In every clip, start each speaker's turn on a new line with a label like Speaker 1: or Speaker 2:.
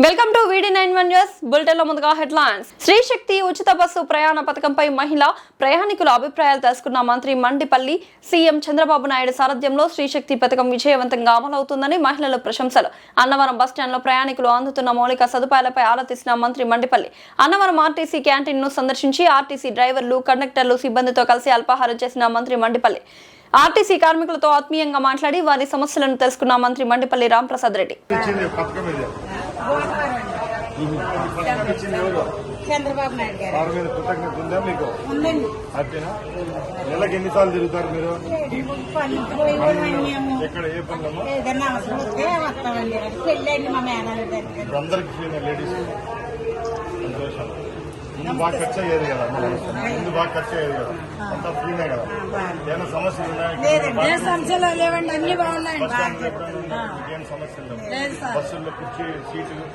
Speaker 1: Welcome to VD91 news bulletin లో ముందుగా headlines. Shri శక్తి ఉచిత బస్సు ప్రయాణ పథకంపై మహిళా ప్రయాణికుల అభిప్రాయాలు తెలుసుకున్న మంత్రి మండిపల్లి. సీఎం చంద్రబాబు నాయుడు సారథ్యంలో శ్రీ శక్తి పథకం విజయవంతంగా అమలవుతుందని మహిళల ప్రశంసలు. అన్నవరం బస్టాండ్ లో ప్రయాణికులు అందుతున్న మౌలిక సదుపాయాలపై ఆలోచిస్తున్న మంత్రి మండిపల్లి అన్నవరం ఆర్టీసీ క్యాంటీన్ ను సందర్శించి ఆర్టీసీ డ్రైవర్లు, కండక్టర్లు, సిబ్బందితో కలిసి అల్పాహారం చేసిన మంత్రి మండిపల్లి ఆర్టీసీ కార్మికులతో ఆత్మీయంగా మాట్లాడి వారి సమస్యలను తెలుసుకున్న మంత్రి మండిపల్లి రాంప్రసాద్ రెడ్డి.
Speaker 2: చంద్రబాబు నాయుడు గారు
Speaker 3: కృతజ్ఞత ఉందా మీకు?
Speaker 2: ఉందండి.
Speaker 3: హ్యాపీనా? నెలకి ఎన్నిసార్లు తిరుగుతారు మీరు? ఎక్కడ ఏ పనులమ్మా?
Speaker 2: ఏదన్నా అవసరం వస్తే వస్తామండి. పెళ్ళండి మా మేనల్లుడి దగ్గర.
Speaker 3: అందరికి ఫ్రీనా లేడీస్? సంతోషం. ముందు బాగా ఖర్చు అయ్యేది కదా, ముందు బాగా ఖర్చు అయ్యేది కదా, అంతా ఫ్రీనే కదా. ఏమైనా సమస్యలు ఉన్నాయా?
Speaker 2: సమస్యలు లేవండి, అన్ని బాగున్నాయండి.
Speaker 3: ఏం సమస్యలు లేవు? బస్సుల్లో కుర్చీ సీట్లు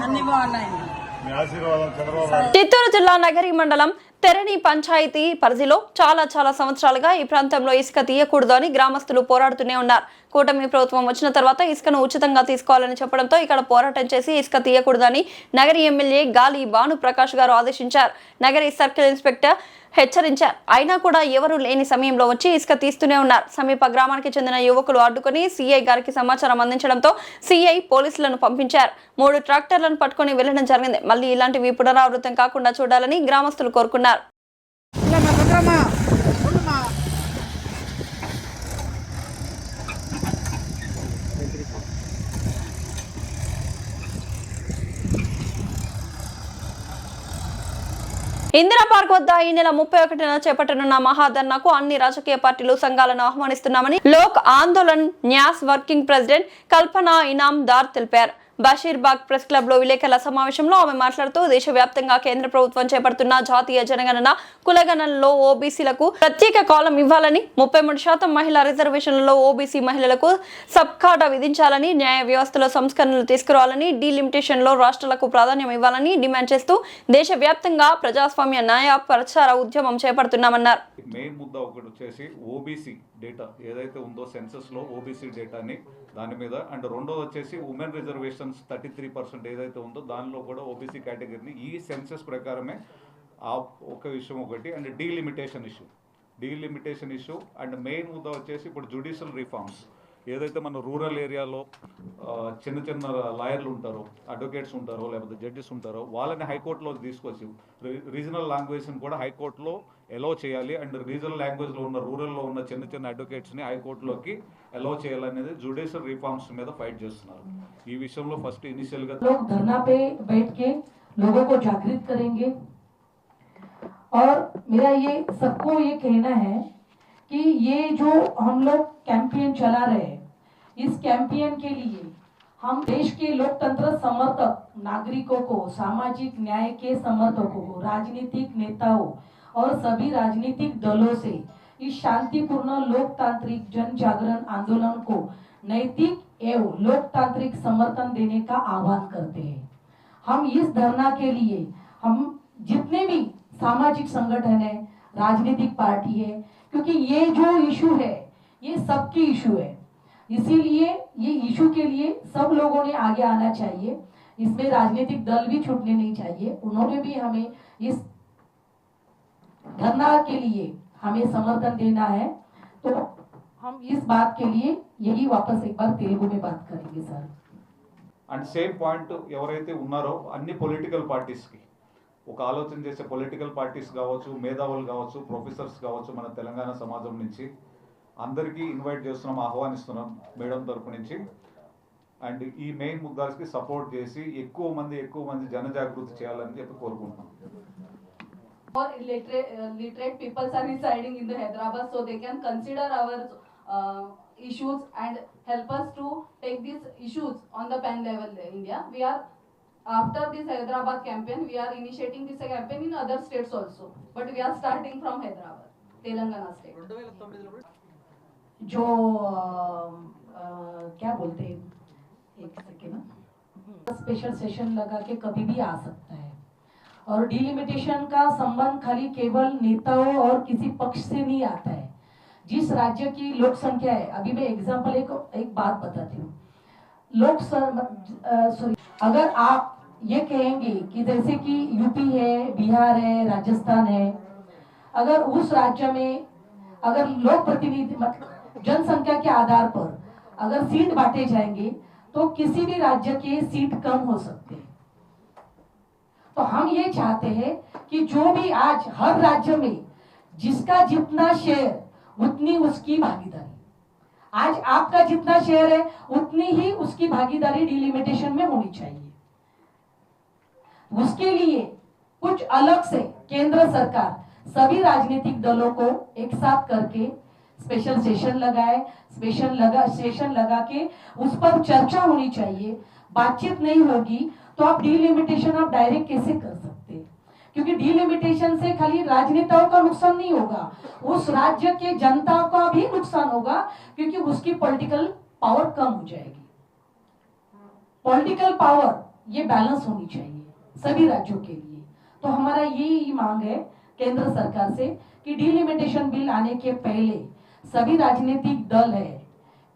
Speaker 2: అన్ని బాగున్నాయండి.
Speaker 3: మీ ఆశీర్వాదం చంద్రబాబు.
Speaker 1: చిత్తూరు జిల్లా నగరి మండలం తెరణి పంచాయతీ పరిధిలో చాలా సంవత్సరాలుగా ఈ ప్రాంతంలో ఇసుక తీయకూడదు అని గ్రామస్తులు పోరాడుతూనే ఉన్నారు. కూటమి ప్రభుత్వం వచ్చిన తర్వాత ఇసుకను ఉచితంగా తీసుకోవాలని చెప్పడంతో ఇక్కడ పోరాటం చేసి ఇసుక తీయకూడదని నగరి ఎమ్మెల్యే గాలి భానుప్రకాష్ గారు ఆదేశించారు. నగరి సర్కిల్ ఇన్స్పెక్టర్ హెచ్చరించారు. అయినా కూడా ఎవరూ లేని సమయంలో వచ్చి ఇసుక తీస్తూనే ఉన్నారు. సమీప గ్రామానికి చెందిన యువకులు అడ్డుకుని సీఐ గారికి సమాచారం అందించడంతో సీఐ పోలీసులను పంపించారు. 3 ట్రాక్టర్లను పట్టుకుని వెళ్లడం జరిగింది. మళ్లీ ఇలాంటివి పునరావృతం కాకుండా చూడాలని గ్రామస్తులు కోరుకున్నారు. ఇందిరా పార్క్ వద్ద ఈ నెల 31న చేపట్టనున్న మహాధర్నాకు అన్ని రాజకీయ పార్టీలు, సంఘాలను ఆహ్వానిస్తున్నామని లోక్ ఆందోళన్ న్యాస్ వర్కింగ్ ప్రెసిడెంట్ కల్పనా ఇనామ్దార్ తెలిపారు. బషీర్బాగ్ ప్రెస్ క్లబ్ లో విలేకరుల సమావేశంలో ఆమె మాట్లాడుతూ దేశవ్యాప్తంగా కేంద్ర ప్రభుత్వం చేపడుతున్న జాతీయ జనగణన కులగణనలో ఓబీసీలకు ప్రత్యేక కాలం ఇవ్వాలని, 33% మహిళా రిజర్వేషన్లలో ఓబీసీ మహిళలకు సబ్కాటా విధించాలని, న్యాయ వ్యవస్థలో సంస్కరణలు తీసుకురావాలని, డీలిమిటేషన్ లో రాష్ట్రాలకు ప్రాధాన్యం ఇవ్వాలని డిమాండ్ చేస్తూ దేశవ్యాప్తంగా ప్రజాస్వామ్య న్యాయ ప్రచార ఉద్యమం చేపడుతున్నామన్నారు.
Speaker 4: మెయిన్ ముద్దా ఒకటి వచ్చేసి ఓబీసీ డేటా ఏదైతే ఉందో సెన్సస్ లో ఓబీసీ డేటాని దాని మీద, అండ్ రెండోది వచ్చేసి ఉమెన్ రిజర్వేషన్స్ 33% ఏదైతే ఉందో దానిలో కూడా ఓబీసీ కేటగిరీని ఈ సెన్సస్ ప్రకారమే ఆ ఒక విషయం ఒకటి. And delimitation issue and main ముద్దా వచ్చేసి ఇప్పుడు జ్యుడిషియల్ రిఫార్మ్స్ ఏదైతే మన రూరల్ ఏరియాలో చిన్న లాయర్లు ఉంటారో, అడ్వకేట్స్ ఉంటారో, లేకపోతే జడ్జెస్ ఉంటారో వాళ్ళని హైకోర్టులో తీసుకొచ్చి రీజనల్ లాంగ్వేజ్ని కూడా హైకోర్టులో ఎలో చేయాలి. అండ్ రీజనల్ లాంగ్వేజ్లో ఉన్న రూరల్లో ఉన్న చిన్న అడ్వకేట్స్ని హైకోర్టులోకి ఎలో చేయాలనేది జ్యుడిషియల్ రిఫార్మ్స్ మీద ఫైట్ చేస్తున్నారు. ఈ విషయంలో ఫస్ట్ ఇనిషియల్గా
Speaker 5: धरना पे बैठ के लोगों को जागृत करेंगे और मेरा ये सबको ये कहना है कि ये जो हम लोग कैंपेन चला रहे हैं, इस कैंपेन के लिए हम देश के लोकतंत्र समर्थक नागरिकों को, सामाजिक न्याय के समर्थकों को, राजनीतिक नेताओं और सभी राजनीतिक दलों से इस शांतिपूर्ण लोकतांत्रिक जन जागरण आंदोलन को नैतिक एवं लोकतांत्रिक समर्थन देने का आह्वान करते हैं। हम इस धरना के लिए हम जितने भी सामाजिक संगठन है, राजनीतिक पार्टी है, क्योंकि ये जो इशू है ये सबकी इशू है, इसीलिए ये इशू के लिए सब लोगों ने आगे आना चाहिए। इसमें राजनीतिक दल भी छूटने नहीं चाहिए। उन्होंने भी हमें इस धरना के लिए हमें समर्थन देना है, तो हम इस बात के लिए यही वापस एक बार तेलुगु में बात करेंगे सर।
Speaker 4: అండ్ సేమ్ పాయింట్ ఎవరైతే ఉన్నారో అన్ని పొలిటికల్ పార్టీస్కి ఒక ఆలోచన చేసే పొలిటికల్ పార్టీస్ కావచ్చు, మేధావులు కావచ్చు, ప్రొఫెసర్స్ కావచ్చు, మన తెలంగాణ సమాజం నుంచి అందరికీ ఇన్వైట్ చేస్తున్నాం, ఆహ్వానిస్తున్నాం మేడం తరపు నుంచి. అండ్ ఈ మెయిన్ ముద్దాస్కి సపోర్ట్ చేసి ఎక్కువ మంది జనజాగృతి చేయాలని చెప్పి కోరుకుంటున్నాం.
Speaker 5: Or literate peoples are residing in the Hyderabad, so they can consider our issues and help us to take these issues on the pan level in India. We are after this Hyderabad campaign, we are initiating this campaign in other states also, but we are starting from Hyderabad, Telangana state. जो क्या बोलते हैं, एक second, special session लगा के कभी भी आ सकता है और डिलिमिटेशन का संबंध खाली केवल नेताओं और किसी पक्ष से नहीं आता है। जिस राज्य की लोक संख्या है, अभी मैं एग्जांपल एक बात बताती हूँ, लोक सॉरी, अगर आप ये कहेंगे कि जैसे कि यूपी है, बिहार है, राजस्थान है, अगर उस राज्य में अगर लोक प्रतिनिधि मतलब जनसंख्या के आधार पर अगर सीट बांटे जाएंगे तो किसी भी राज्य के सीट कम हो सकते हैं। तो हम ये चाहते हैं कि जो भी आज हर राज्य में जिसका जितना शेयर उतनी उसकी भागीदारी, आज आपका जितना शेयर है उतनी ही उसकी भागीदारी डिलिमिटेशन में होनी चाहिए। उसके लिए कुछ अलग से केंद्र सरकार सभी राजनीतिक दलों को एक साथ करके स्पेशल सेशन लगाए, सेशन लगा के उस पर चर्चा होनी चाहिए। बातचीत नहीं होगी तो आप डिलिमिटेशन आप डायरेक्ट कैसे कर सकते हैं? क्योंकि डिलिमिटेशन से खाली राजनेताओं का नुकसान नहीं होगा, उस राज्य के जनता का भी नुकसान होगा, क्योंकि उसकी पॉलिटिकल पावर कम हो जाएगी। पॉलिटिकल पावर ये बैलेंस होनी चाहिए सभी राज्यों के लिए। तो हमारा यही मांग है केंद्र सरकार से कि डिलिमिटेशन बिल आने के पहले सभी राजनीतिक दल है,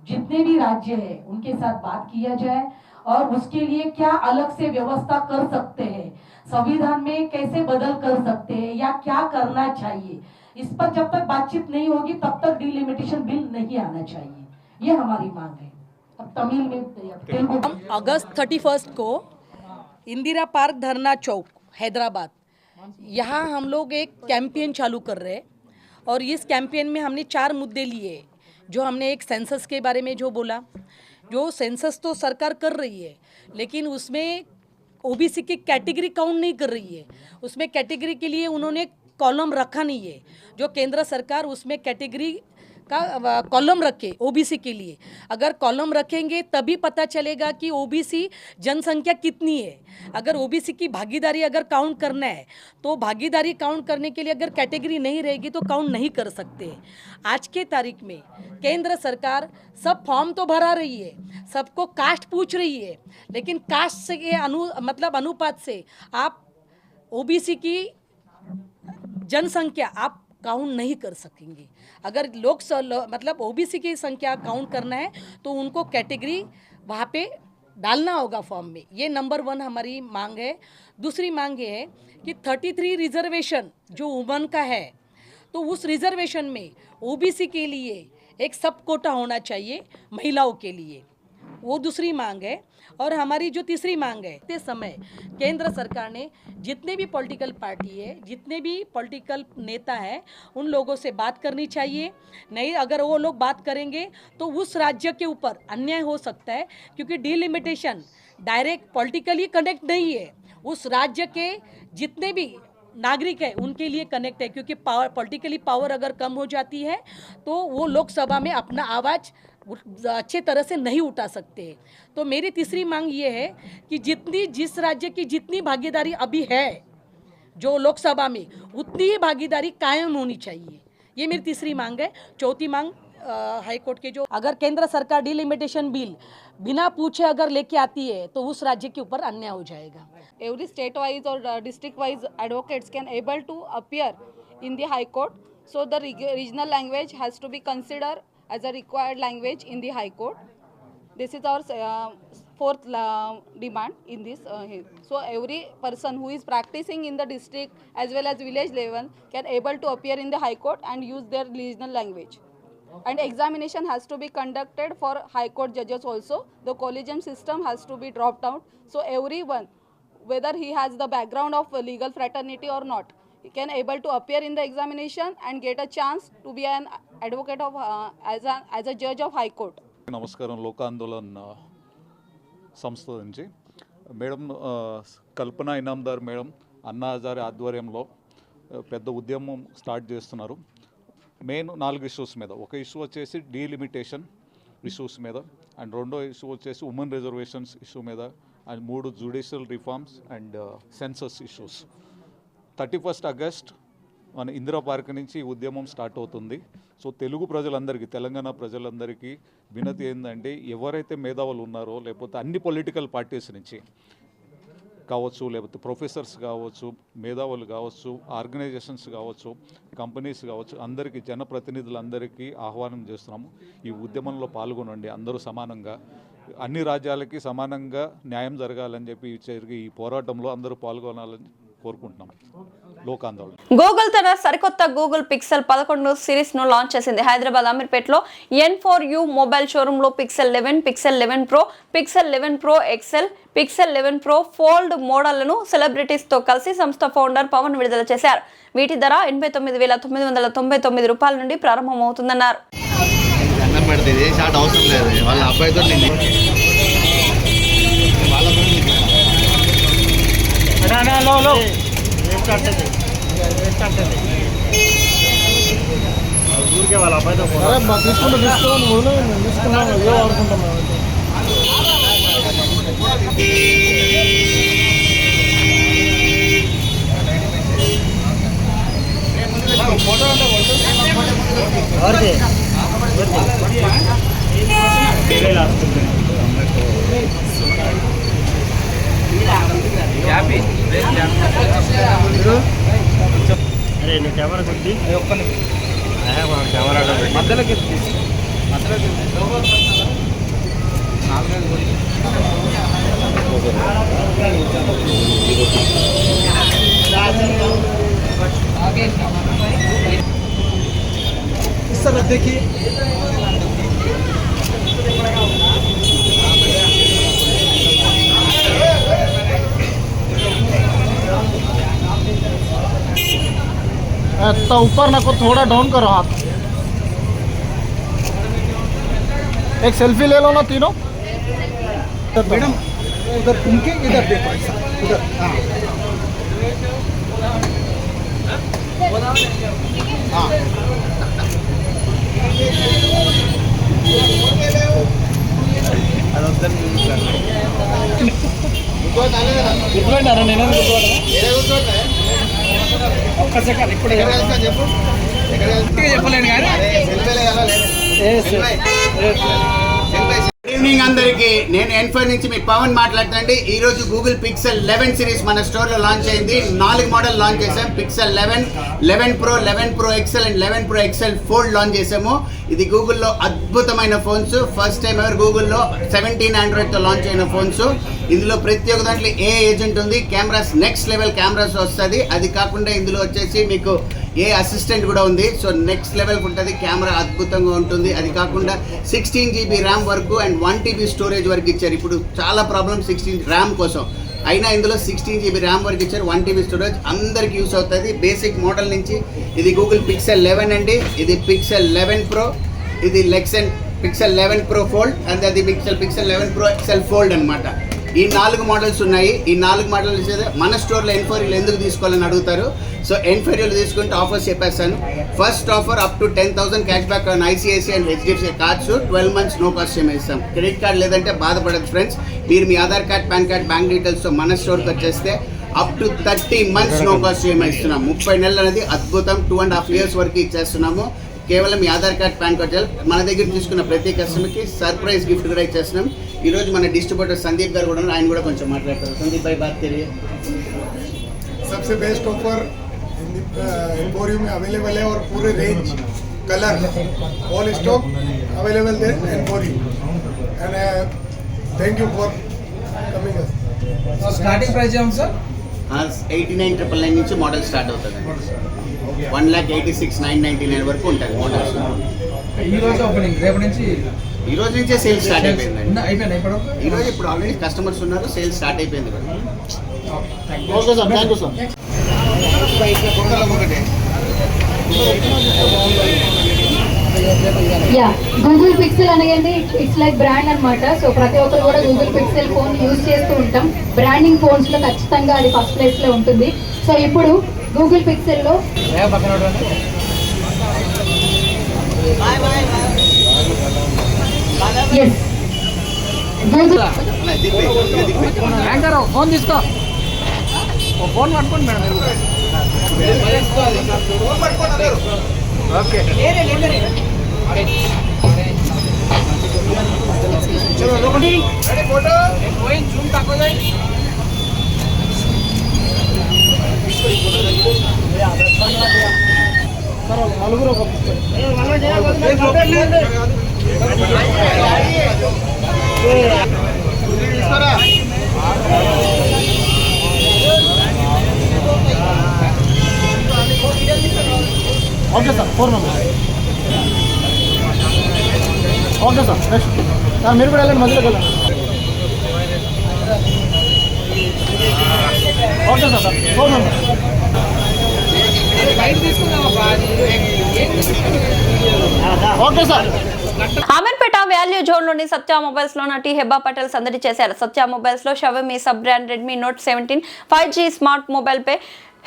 Speaker 5: जितने भी राज्य है, उनके साथ बात किया जाए और उसके लिए क्या अलग से व्यवस्था कर सकते हैं, संविधान में कैसे बदल कर सकते हैं या क्या करना चाहिए, इस पर जब तक बातचीत नहीं होगी तब तक डिलिमिटेशन बिल नहीं आना चाहिए। ये हमारी मांग है। अब तमिल में तेलुगु
Speaker 6: अगस्त 31 को इंदिरा पार्क धरना चौक हैदराबाद, यहाँ हम लोग एक कैंपेन चालू कर रहे हैं और इस कैंपेन में हमने 4 मुद्दे लिए। जो हमने एक सेंसस के बारे में जो बोला, जो सेंसस तो सरकार कर रही है लेकिन उसमें ओबीसी की कैटेगरी काउंट नहीं कर रही है, उसमें कैटेगरी के लिए उन्होंने कॉलम रखा नहीं है। जो केंद्र सरकार उसमें कैटेगरी का कॉलम रखे ओबीसी के लिए, अगर कॉलम रखेंगे तभी पता चलेगा कि ओबीसी जनसंख्या कितनी है। अगर ओबीसी की भागीदारी अगर काउंट करना है तो भागीदारी काउंट करने के लिए अगर कैटेगरी नहीं रहेगी तो काउंट नहीं कर सकते। आज के तारीख में केंद्र सरकार सब फॉर्म तो भरा रही है, सबको कास्ट पूछ रही है, लेकिन कास्ट से अनुपात से आप ओबीसी की जनसंख्या आप काउंट नहीं कर सकेंगे। अगर ओबीसी की संख्या काउंट करना है तो उनको कैटेगरी वहाँ पे डालना होगा फॉर्म में। ये नंबर 1 हमारी मांग है। दूसरी मांग ये है कि 33 रिजर्वेशन जो वुमन का है तो उस रिजर्वेशन में ओबीसी के लिए एक सब कोटा होना चाहिए महिलाओं के लिए, वो दूसरी मांग है। और हमारी जो तीसरी मांग है, इतने समय केंद्र सरकार ने जितने भी पॉलिटिकल पार्टी है, जितने भी पॉलिटिकल नेता हैं, उन लोगों से बात करनी चाहिए। नहीं, अगर वो लोग बात करेंगे तो उस राज्य के ऊपर अन्याय हो सकता है, क्योंकि डिलिमिटेशन डायरेक्ट पॉलिटिकली कनेक्ट नहीं है, उस राज्य के जितने भी नागरिक है उनके लिए कनेक्ट है। क्योंकि पॉलिटिकली पावर अगर कम हो जाती है तो वो लोकसभा में अपना आवाज़ अच्छे तरह से नहीं उठा सकते। तो मेरी तीसरी मांग ये है कि जिस राज्य की जितनी भागीदारी अभी है जो लोकसभा में, उतनी ही भागीदारी कायम होनी चाहिए। ये मेरी तीसरी मांग है। चौथी मांग हाई कोर्ट के जो अगर केंद्र सरकार डिलिमिटेशन बिल बिना पूछे अगर लेके आती है तो उस राज्य के ऊपर अन्याय हो जाएगा।
Speaker 7: Every state wise or district wise advocates can able to appear in the high court, so the regional language has to be considered as a required language in the high court. This is our fourth demand in this so every person who is practicing in the district as well as village level can able to appear in the high court and use their regional language. And examination has to be conducted for high court judges also. The collegium system has to be dropped out, so everyone, whether he has the background of legal fraternity or not, he can able to appear in the examination and get a chance to be an advocate of as a judge of high court.
Speaker 4: నమస్కారం. లోక్ ఆందోళన్ సంస్థ నుంచి madam కల్పన Inamdar madam Anna Hazare ఆధ్వర్యంలో పెద్ద ఉద్యమం start చేస్తున్నారు. Main 4 issues మీద. ఒక issue వచ్చేసి డీలిమిటేషన్ ఇష్యూస్ మీద, అండ్ రెండో ఇష్యూ వచ్చేసి ఉమెన్ రిజర్వేషన్స్ ఇష్యూ మీద, and 3 judicial reforms and census issues. 31 August మన ఇందిరా పార్క్ నుంచి ఈ ఉద్యమం స్టార్ట్ అవుతుంది. సో తెలుగు ప్రజలందరికీ, తెలంగాణ ప్రజలందరికీ వినతి ఏంటంటే, ఎవరైతే మేధావులు ఉన్నారో, లేకపోతే అన్ని పొలిటికల్ పార్టీస్ నుంచి కావచ్చు, లేకపోతే ప్రొఫెసర్స్ కావచ్చు, మేధావులు కావచ్చు, ఆర్గనైజేషన్స్ కావచ్చు, కంపెనీస్ కావచ్చు, అందరికీ, జనప్రతినిధులందరికీ ఆహ్వానం చేస్తున్నాము. ఈ ఉద్యమంలో పాల్గొనండి, అందరూ సమానంగా. అన్ని రాజ్యాలకి సమానంగా న్యాయం జరగాలని చెప్పి జరిగే ఈ పోరాటంలో అందరూ పాల్గొనాలని కోరుకుంటున్నాం. లోక్ ఆందోళన.
Speaker 1: గూగుల్ తన సరికొత్త గూగుల్ పిక్సెల్ 11 సిరీస్ ను లాంచ్ చేసింది. హైదరాబాద్ అమీర్పేటలో N4U మొబైల్ షోరూమ్ లో pixel 11, pixel 11 Pro, pixel 11 Pro XL, pixel 11 Pro fold మోడళ్లను సెలబ్రిటీస్ తో కలిసి సంస్థ ఫౌండర్ పవన్ విడుదల చేశారు. వీటి ధర 89,999 రూపాయల నుండి ప్రారంభమవుతుందన్నారు.
Speaker 3: ఊరికే వాళ్ళ అబ్బాయితో అరే నువ్వు కెమెరా కొద్ది కెమెరా మధ్యలోకి सर देखिए तो ऊपर ना को थोड़ा डाउन करो आप. एक सेल्फी ले लो ना तीनों. मैडम उधर उनके इधर देखो ऐसा उधर. हाँ हाँ
Speaker 8: గుడ్ ఈవినింగ్ అందరికి. నేను N4 నుంచి మీ పవన్ మాట్లాడుతాండి. ఈ రోజు గూగుల్ పిక్సెల్ 11 సిరీస్ మన స్టోర్ లో లాంచ్ అయింది. 4 మోడల్ లాంచ్ చేసాం. Pixel 11, 11 Pro, 11 Pro XL and 11 Pro XL fold launch చేసాము. ఇది గూగుల్లో అద్భుతమైన ఫోన్స్. ఫస్ట్ టైం ఎవరు గూగుల్లో 17 ఆండ్రాయిడ్ తో లాంచ్ అయిన ఫోన్స్. ఇందులో ప్రతి ఒక్క దాంట్లో ఏ ఏజెంట్ ఉంది, కెమెరాస్ నెక్స్ట్ లెవెల్ కెమెరాస్ వస్తుంది. అది కాకుండా ఇందులో వచ్చేసి మీకు ఏ అసిస్టెంట్ కూడా ఉంది. సో నెక్స్ట్ లెవెల్కి ఉంటుంది. కెమెరా అద్భుతంగా ఉంటుంది. అది కాకుండా 16 GB ర్యామ్ వరకు అండ్ 1 TB స్టోరేజ్ వరకు ఇచ్చారు. ఇప్పుడు చాలా ప్రాబ్లం 16 ర్యామ్ కోసం, అయినా ఇందులో 16 GB ర్యామ్ వరకు ఇచ్చారు. 1 TB స్టోరేజ్ అందరికి యూస్ అవుతుంది. బేసిక్ మోడల్ నుంచి ఇది గూగుల్ పిక్సెల్ 11 అండి. ఇది పిక్సెల్ 11 Pro, ఇది Lexin pixel 11 Pro fold and అది పిక్సెల్ 11 Pro XL ఫోల్డ్ అనమాట. ఈ 4 మోడల్స్ ఉన్నాయి. ఈ 4 మోడల్స్ మన స్టోర్లో N4Uలు ఎందుకు తీసుకోవాలని అడుగుతారు. సో N4Uలు తీసుకుంటే ఆఫర్స్ చెప్పేస్తాను. First offer up to 10,000 cash back on ICICI and HDFC cards. 12 months no cost EMI ఇస్తాం. క్రెడిట్ కార్డ్ లేదంటే బాధపడదు ఫ్రెండ్స్. మీరు మీ Aadhaar card, PAN card, bank డీటెయిల్స్తో మన స్టోర్కి వచ్చేస్తే up to 30 months no cost EMI ఇస్తున్నాం. 30 నెలలు అనేది అద్భుతం. 2.5 years వరకు ఇచ్చేస్తున్నాము. కేవలం మీ ఆధార్ కార్డ్, పాన్ కార్డ్ మన దగ్గర తీసుకున్న ప్రతి కస్టమర్కి సర్ప్రైజ్ గిఫ్ట్ కూడా ఇచ్చేస్తున్నాం. ఈరోజు మన డిస్ట్రిబ్యూటర్ సందీప్ గారు కూడా ఉన్నారు. ఆయన కూడా కొంచెం మాట్లాడతారు. సందీప్ భాయ్ బాత్ కరిये.
Speaker 9: सबसे बेस्ट ऑफर N4U में अवेलेबल है और पूरे range colour all stock available है N4U and thank you for coming us.
Speaker 10: Starting price ఏం సార్?
Speaker 8: 89,999 నుంచి మోడల్ స్టార్ట్ అవుతుంది. 1,86,999 వరకు ఉంటుంది మోడల్స్.
Speaker 10: ఈ రోజు ఓపెనింగ్, రేపు నుంచి
Speaker 8: ఈ రోజు నుంచే సేల్ స్టార్ట్ అయిపోయిందండి.
Speaker 10: అయిపోయింది ఇప్పుడు.
Speaker 8: ఈ రోజు ఇప్పుడు ఆల్రెడీ కస్టమర్స్ ఉన్నారు. సేల్ స్టార్ట్ అయిపోయింది.
Speaker 9: Okay sir, thank you sir.
Speaker 11: Yeah Google pixel అనేది ఇట్స్ లైక్ బ్రాండ్ అన్నమాట. సో ప్రతి ఒక్కరు కూడా గూగుల్ పిక్సెల్ ఫోన్ యూజ్ చేస్తూ ఉంటాం. బ్రాండింగ్ ఫోన్స్ లో ఖచ్చితంగా అది ఫస్ట్ ప్లేస్ లో ఉంటుంది. సో ఇప్పుడు గూగుల్ పిక్సెల్ లో ఎస్ గూగుల్
Speaker 10: ఫోన్ తీసుకో, ఫోన్ పట్టుకోండి మేడం.
Speaker 8: ఓకే
Speaker 10: జూమ్ తక్కువ
Speaker 9: నలుగురు ఒక okay sir 4 members okay sir next sir మీరు కూడా వెళ్ళండి మధ్యలోకి వెళ్ళండి okay sir 4 members okay sir
Speaker 1: Ameerpet value zone లోని సత్య మొబైల్స్ లో నటి హెబ్బా పటేల్ సందడి చేశారు. సత్య మొబైల్స్ లో Xiaomi sub brand Redmi Note 17 5G smart mobile పై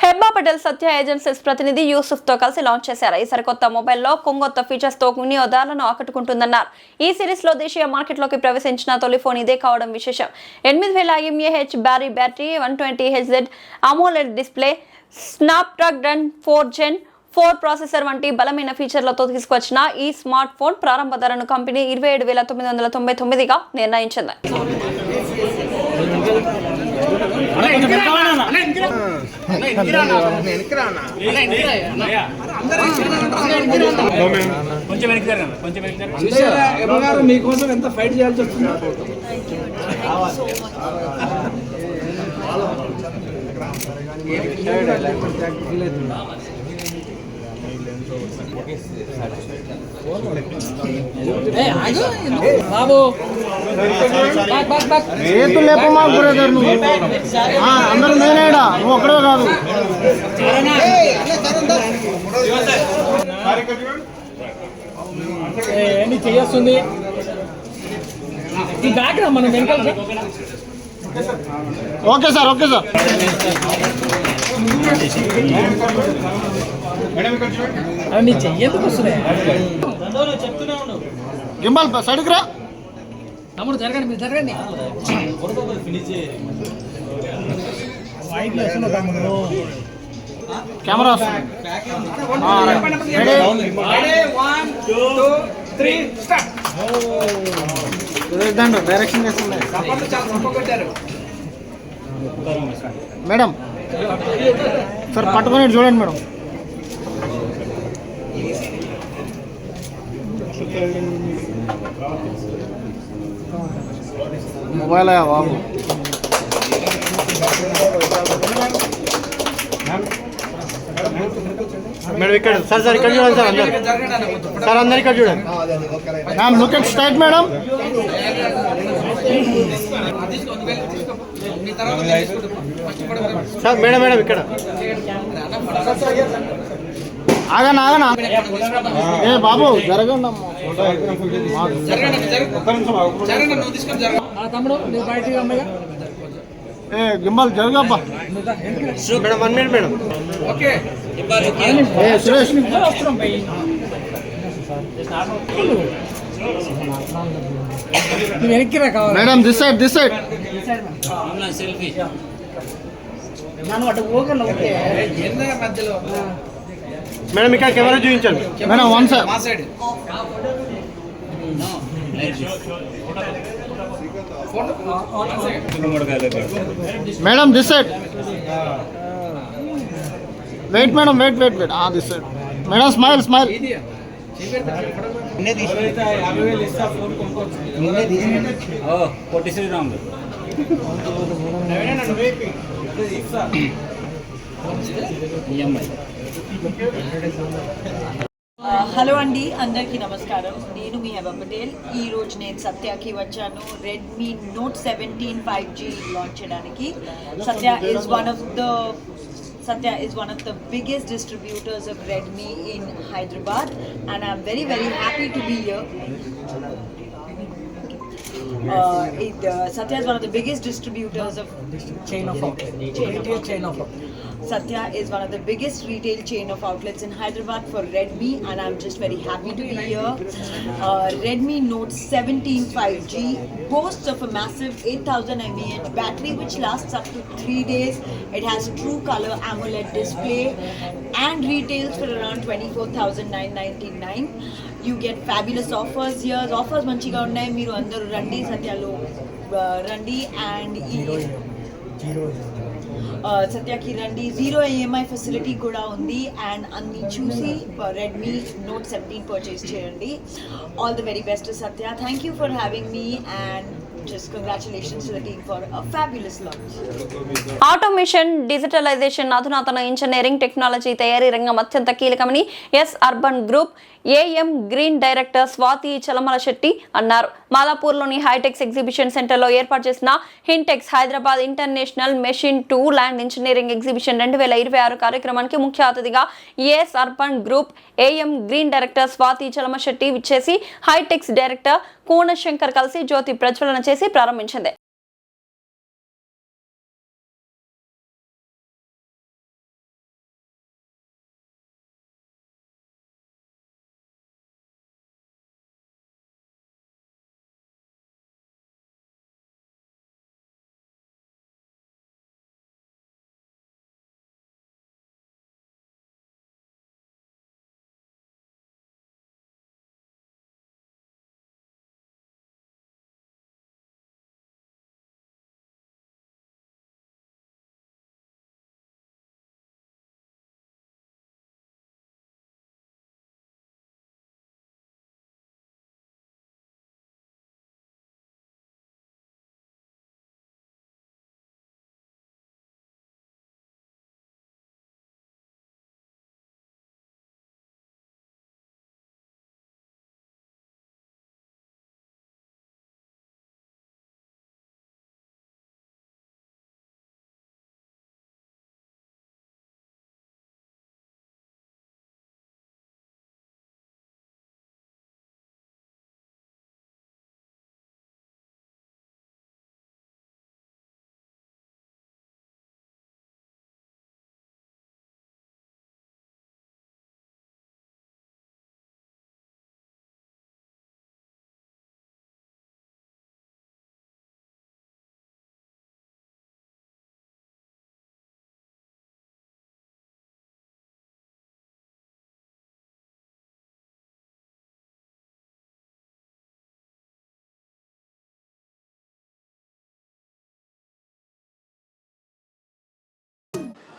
Speaker 1: హెబ్బా పటేల్ సత్య ఏజెన్సీస్ ప్రతినిధి యూసుఫ్ తో కలిసి లాంచ్ చేశారు. ఈ సరికొత్త మొబైల్లో కొంగొత్త ఫీచర్స్ తో వినియోగదారులను ఆకట్టుకుంటుందన్నారు. ఈ సిరీస్ లో దేశీయ మార్కెట్ లోకి ప్రవేశించిన తొలి ఫోన్ ఇదే కావడం విశేషం. 8000 mAh battery 120Hz AMOLED display Snapdragon 4 Gen 4 processor వంటి బలమైన ఫీచర్లతో తీసుకొచ్చిన ఈ స్మార్ట్ ఫోన్ ప్రారంభ ధరను కంపెనీ 27,999గా నిర్ణయించింది.
Speaker 10: మీకోసం ఎంత ఫైట్ చేయాల్సి వస్తుందో బాబు
Speaker 9: చేతులు లేపమా బ్రదర్ నువ్వు అందరూ నేనేడా నువ్వు ఒక్కడే కాదు
Speaker 10: ఏంటి చేస్తుంది ఈ బ్యాక్ మనం వెనకాల
Speaker 9: ఓకే సార్ ఓకే సార్
Speaker 10: నీ చెయ్యేందుకు వస్తున్నాయి
Speaker 9: గింబాల్ సైడ్కి రా
Speaker 10: తమ్ముడు జరగండి మీరు జరగండి
Speaker 9: కెమెరా డైరెక్షన్ చేస్తుంది మేడం సార్ పట్టుకొని చూడండి మేడం మొబైల్ బాబు మేడం ఇక్కడ సార్ ఇక్కడ చూడండి సార్ అందరు సార్ అందరు ఇక్కడ చూడండి ma'am look at straight madam sir madam ఇక్కడ ఆగనా ఏ బాబు జరగండి
Speaker 10: తమ్ముడు నువ్వు బయటికి అమ్మగా
Speaker 9: ఏ గింబాల్ జరగబ్బా మేడం 1 మినిట్ మేడం
Speaker 10: ఓకే
Speaker 9: ఏ సురేష్
Speaker 10: నువ్వు వెనక్కి రా కావాలి
Speaker 9: మేడం దిస్ సైడ్
Speaker 10: మధ్యలో
Speaker 9: మేడం ఇక్కడ కెమెరా చూపించండి మేడం వన్ సైడ్
Speaker 10: మా side
Speaker 9: madam this side wait madam wait this side madam smile
Speaker 2: hello అండి, అందరికీ నమస్కారం. నేను మీ హెబా పటేల్. ఈరోజు నేను సత్యాకి వచ్చాను రెడ్మీ నోట్ 17 5G లాంచ్ చేయడానికి. Satya is one of the biggest distributors of Redmi in Hyderabad, and I'm very happy to be here. Satya is one of the biggest distributors of
Speaker 10: chain of outlets.
Speaker 2: Satya is one of the biggest retail chain of outlets in Hyderabad for Redmi, and I'm just very happy to be here. Redmi Note 17 5G boasts of a massive 8000 mAh battery which lasts up to 3 days. It has true color AMOLED display and retails for around 24,999. You get fabulous offers here. Offers manchiga unnai, meeru andaru randi Satyalo randi and సత్యాకి రండి. 0 EMI facility కూడా ఉంది and అన్ని చూసి Redmi Note 17 purchase చేయండి. All the very best Satya. Thank you for having me and just congratulations to the team for a fabulous launch.
Speaker 1: Automation, digitalisation, అధునాతన engineering technology తయారీ రంగం అత్యంత కీలకమని S Urban Group AM Green director Swathi Chalamala Shetty అన్నారు. మాదాపూర్లోని HITEX exhibition సెంటర్లో ఏర్పాటు చేసిన HIMTEX Hyderabad international machine tool and engineering exhibition 2026 కార్యక్రమానికి ముఖ్య అతిథిగా S Urban Group AM Green director Swathi Chalama Shetty విచ్చేసి హైటెక్స్ డైరెక్టర్ కోనశంకర్ కలిసి జ్యోతి ప్రజ్వలన చేసి ప్రారంభించింది.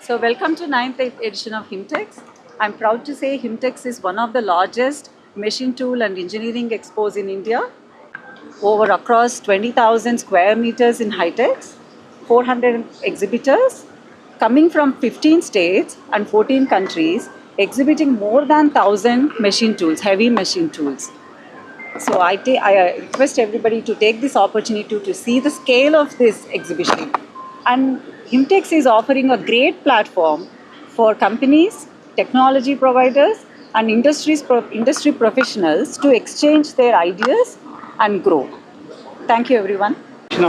Speaker 12: So welcome to 9th edition of HIMTEX. I'm proud to say HIMTEX is one of the largest machine tool and engineering expos in India. Over across 20,000 square meters in HITEX, 400 exhibitors coming from 15 states and 14 countries, exhibiting more than 1,000 machine tools, heavy machine tools. So I request everybody to take this opportunity to see the scale of this exhibition. And HIMTEX is offering a great platform for companies, technology providers and industry professionals to exchange their ideas and grow. Thank you everyone.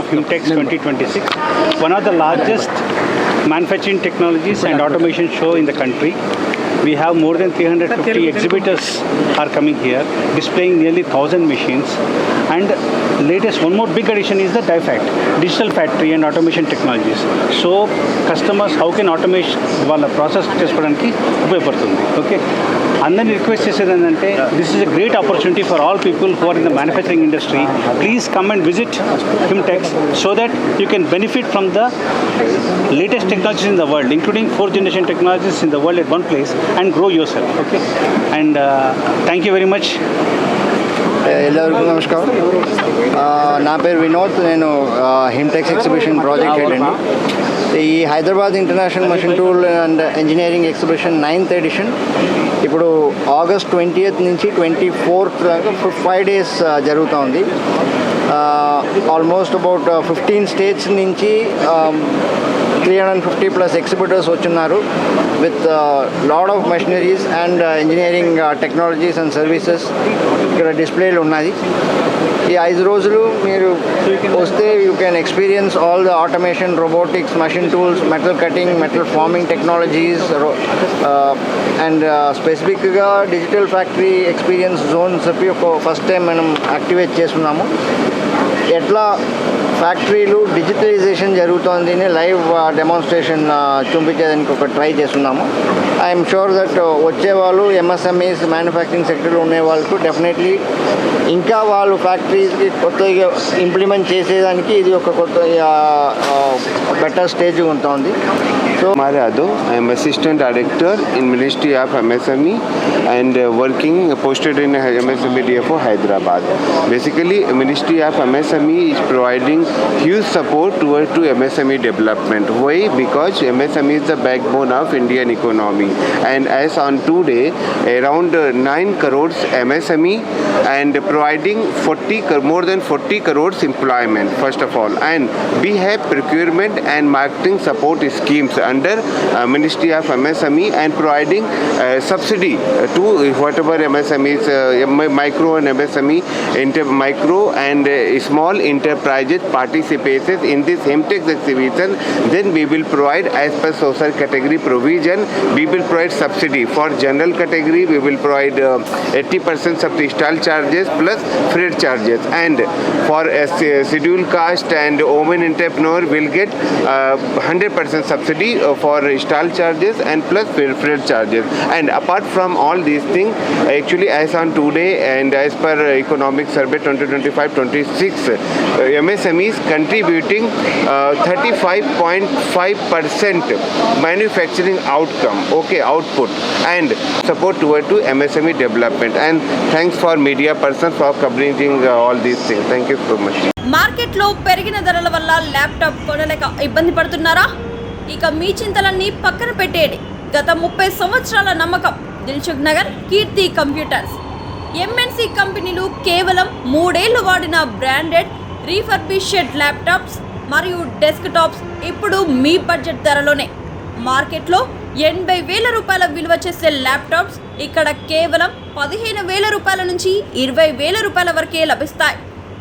Speaker 13: Of HIMTEX 2026, one of the largest manufacturing technologies and automation show in the country. We have more than 350 exhibitors are coming here, displaying nearly 1,000 machines. And latest, one more big addition is the DIFACT, Digital Factory and Automation Technologies. So customers, how can automation వాళ్ళ process చేసుకోవడానికి ఉపయోగపడుతుంది. Okay, అందరినీ request చేసేది ఏంటంటే this is a great opportunity for all people who are in the manufacturing industry. Please come and visit HIMTEX so that you can benefit from the latest technologies in the world, including 4th generation technologies in the world at one place, and grow yourself. Okay, and thank you very much.
Speaker 14: ಎಲ್ಲರಿಗೂ ನಮಸ್ಕಾರ. నా పేరు వినోద్, నేను హిమ్టెక్స్ exhibition project head అండి. ఈ Hyderabad international machine tool and engineering exhibition 9th edition ఇప్పుడు August 20th నుంచి 24th దాకా 5 days జరుగుతూ ఉంది. ఆల్మోస్ట్ అబౌట్ 15 states నుంచి 350+ exhibitors వచ్చున్నారు with lot of machineries and engineering technologies and services ఇక్కడ డిస్ప్లేలు ఉన్నది. ఈ 5 రోజులు మీరు వస్తే you can experience all the automation, robotics, machine tools, metal cutting, metal forming technologies and స్పెసిఫిక్గా డిజిటల్ ఫ్యాక్టరీ ఎక్స్పీరియన్స్ జోన్స్ చెప్పి ఒక ఫస్ట్ టైం మనం యాక్టివేట్ చేస్తున్నాము. ఎట్లా ఫ్యాక్టరీలు డిజిటలైజేషన్ జరుగుతోంది లైవ్ డెమాన్స్ట్రేషన్ చూపించేదానికి ఒక ట్రై చేస్తున్నాము. ఐఎమ్ షూర్ దట్ వచ్చే వాళ్ళు ఎంఎస్ఎంఈస్ మ్యానుఫ్యాక్చరింగ్ సెక్టర్లో ఉండే వాళ్ళకు డెఫినెట్లీ ఇంకా వాళ్ళు ఫ్యాక్టరీస్కి కొత్తగా ఇంప్లిమెంట్ చేసేదానికి ఇది ఒక కొత్త బెటర్ స్టేజ్ ఉంటుంది.
Speaker 15: So, Marado, I am Assistant Director in Ministry of MSME and working posted in MSME DFO Hyderabad. Basically, Ministry of MSME is providing huge support to MSME development. Why? Because MSME is the backbone of Indian economy, and as on today, around 9 crores MSME and providing more than 40 crores employment first of all, and we have procurement and marketing support schemes under Ministry of MSME and providing subsidy to whatever MSMEs, micro and MSME, micro and small enterprises participated in this HIMTEX exhibition. Then we will provide as per social category provision, we will provide subsidy. For general category, we will provide 80% of the stall charges plus freight charges, and for scheduled caste and women entrepreneur will get 100% subsidy for stall charges and plus freight charges. And apart from all these things, actually as on today and as per economic survey 2025-26, MSMEs contributing 35.5% manufacturing output and support toward to MSME development. And thanks for media person for covering all these things. Thank you so much.
Speaker 1: మార్కెట్లో పెరిగిన ధరల వల్ల laptop కొనలేక ఇబ్బంది పడుతున్నారా? ఇక మీ చింతలన్నీ పక్కన పెట్టేయండి. గత 30 సంవత్సరాల నమ్మకం దిల్సుఖ్ నగర్ కీర్తి కంప్యూటర్స్. ఎంఎన్సి కంపెనీలు కేవలం 3 ఏళ్లు వాడిన బ్రాండెడ్ రీఫర్బిష్డ్ ల్యాప్టాప్స్ మరియు డెస్క్టాప్స్ ఇప్పుడు మీ బడ్జెట్ ధరలోనే. మార్కెట్లో 80,000 రూపాయల విలువ చేసే ల్యాప్టాప్స్ ఇక్కడ కేవలం 15,000 రూపాయల నుంచి 20,000 రూపాయల వరకే లభిస్తాయి.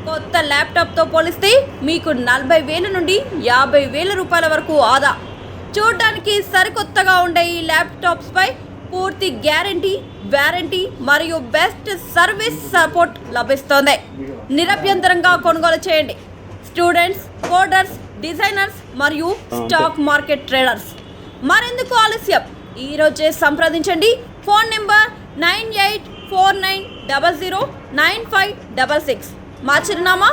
Speaker 1: కొత్త ల్యాప్టాప్తో పోలిస్తే మీకు 40,000 నుండి 50,000 రూపాయల వరకు ఆదా. చూడడానికి సరికొత్తగా ఉండే ఈ ల్యాప్టాప్స్పై పూర్తి గ్యారంటీ, వారంటీ మరియు బెస్ట్ సర్వీస్ సపోర్ట్ లభిస్తోంది. నిరభ్యంతరంగా కొనుగోలు చేయండి. స్టూడెంట్స్, కోడర్స్, డిజైనర్స్ మరియు స్టాక్ మార్కెట్ ట్రేడర్స్. మరెందుకు ఆలస్యం? ఈరోజే సంప్రదించండి. Phone number 9849009566. మా చిరునామా